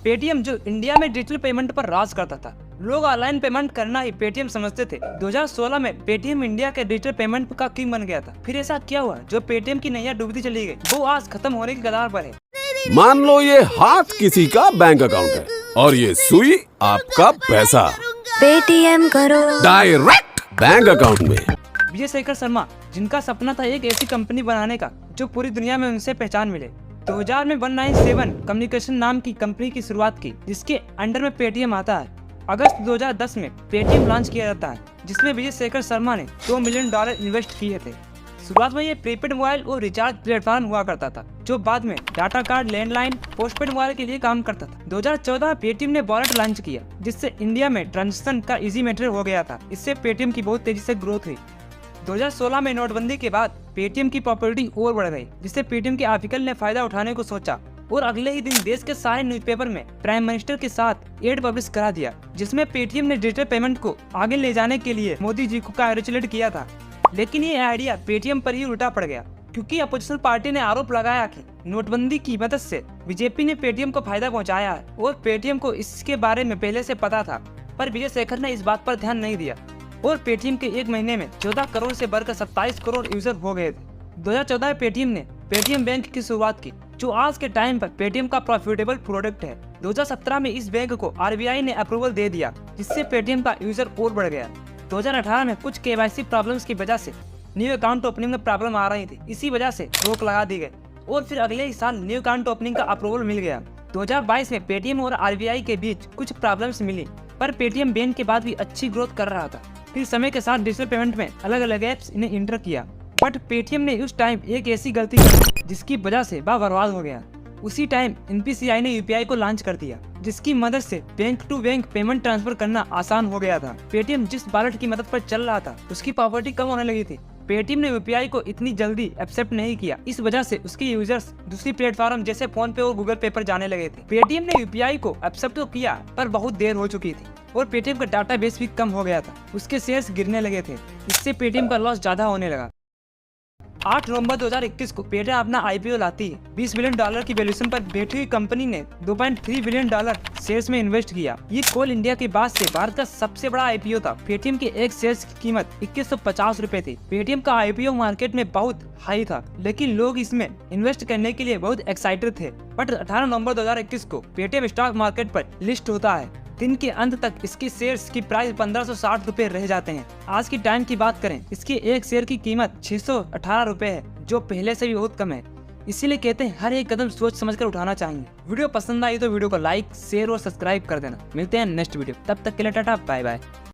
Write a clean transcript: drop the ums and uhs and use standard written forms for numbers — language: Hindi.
पेटीएम जो इंडिया में डिजिटल पेमेंट पर राज करता था, लोग ऑनलाइन पेमेंट करना ही पेटीएम समझते थे। 2016 में पेटीएम इंडिया के डिजिटल पेमेंट का किंग बन गया था। फिर ऐसा क्या हुआ जो पेटीएम की नैया डूबती चली गई, वो आज खत्म होने की कगार पर है। मान लो ये हाथ किसी का बैंक अकाउंट है और ये सुई आपका पैसा। पेटीएम करो डायरेक्ट बैंक अकाउंट में। विजय शेखर शर्मा, जिनका सपना था एक ऐसी कंपनी बनाने का जो पूरी दुनिया में उनसे पहचान मिले, 2000 में 197 कम्युनिकेशन नाम की कंपनी की शुरुआत की, जिसके अंडर में पेटीएम आता है। अगस्त 2010 में पेटीएम लॉन्च किया जाता है, जिसमें विजय शेखर शर्मा ने $2 मिलियन इन्वेस्ट किए थे। शुरुआत में ये प्रीपेड मोबाइल और रिचार्ज प्लेटफॉर्म हुआ करता था, जो बाद में data card, landline, postpaid mobile के लिए काम करता था। 2014 में पेटीएम ने वॉलेट लॉन्च किया, जिससे इंडिया में ट्रांजेक्शन का इजी मैटर हो गया था। इससे पेटीएम की बहुत तेजी से ग्रोथ हुई। 2016 में नोटबंदी के बाद पेटीएम की पॉपुलैरिटी और बढ़ गई, जिससे पेटीएम के ऑफिशियल ने फायदा उठाने को सोचा और अगले ही दिन देश के सारे न्यूज़पेपर में प्राइम मिनिस्टर के साथ एड पब्लिश करा दिया, जिसमें पेटीएम ने डिजिटल पेमेंट को आगे ले जाने के लिए मोदी जी को कांग्रेचुलेट किया था। लेकिन ये आइडिया पेटीएम पर ही उल्टा पड़ गया, क्योंकि अपोजिशन पार्टी ने आरोप लगाया कि नोटबंदी की मदद से बीजेपी ने पेटीएम को फायदा पहुंचाया है और पेटीएम को इसके बारे में पहले से पता था। पर विजय शेखर ने इस बात पर ध्यान नहीं दिया और पेटीएम के एक महीने में 14 करोड़ से बढ़कर 27 करोड़ यूजर हो गए थे। 2014 में पेटीएम ने पेटीएम बैंक की शुरुआत की, जो आज के टाइम पर पेटीएम का प्रॉफिटेबल प्रोडक्ट है। 2017 में इस बैंक को आरबीआई ने अप्रूवल दे दिया, जिससे पेटीएम का यूजर और बढ़ गया। 2018 में कुछ केवाईसी प्रॉब्लम्स की वजह से न्यू अकाउंट ओपनिंग में प्रॉब्लम आ रही थी, इसी वजह से रोक लगा दी गई और फिर अगले ही साल न्यू अकाउंट ओपनिंग का अप्रूवल मिल गया। 2022 में पेटीएम और आरबीआई के बीच कुछ प्रॉब्लम्स मिली, पर पेटीएम बैन के बाद भी अच्छी ग्रोथ कर रहा था। फिर समय के साथ डिजिटल पेमेंट में अलग अलग एप्स इन्हें इंटर किया, बट पेटीएम ने उस टाइम एक ऐसी गलती की जिसकी वजह से वह बर्बाद हो गया। उसी टाइम एनपीसीआई ने यूपीआई को लॉन्च कर दिया, जिसकी मदद से bank to bank payment transfer करना आसान हो गया था। पेटीएम जिस वॉलेट की मदद पर चल रहा था, उसकी पॉपुलैरिटी कम होने लगी थी। पेटीएम ने यूपीआई को इतनी जल्दी एक्सेप्ट नहीं किया, इस वजह से उसके यूजर्स दूसरी प्लेटफॉर्म जैसे फोन पे और गूगल पे पर जाने लगे थे। पेटीएम ने यूपीआई को एक्सेप्ट तो किया, पर बहुत देर हो चुकी थी और पेटीएम का डाटा बेस भी कम हो गया था, उसके शेयर्स गिरने लगे थे। इससे पेटीएम का लॉस ज्यादा होने लगा। 8 नवंबर 2021 को पेटीएम अपना आईपीओ लाती है। $20 बिलियन की वैल्यूएशन पर बैठी हुई कंपनी ने $2.3 बिलियन शेयर्स में इन्वेस्ट किया। ये कोल इंडिया के बाद से भारत का सबसे बड़ा आईपीओ था। पेटीएम के एक शेयर्स की कीमत 2150 रुपए थी। पेटीएम का आईपीओ मार्केट में बहुत हाई था, लेकिन लोग इसमें इन्वेस्ट करने के लिए बहुत एक्साइटेड थे। बट 18 नवंबर 2021 को पेटीएम स्टॉक मार्केट पर लिस्ट होता है। दिन के अंत तक इसकी शेयर्स की प्राइस 1560 रुपए रह जाते हैं। आज की टाइम की बात करें, इसके एक शेयर की कीमत 618 रुपए है, जो पहले से भी बहुत कम है। इसीलिए कहते हैं हर एक कदम सोच समझकर उठाना चाहिए। वीडियो पसंद आई तो वीडियो को लाइक, शेयर और सब्सक्राइब कर देना। मिलते हैं नेक्स्ट वीडियो, तब तक के लिए टाटा बाय बाय।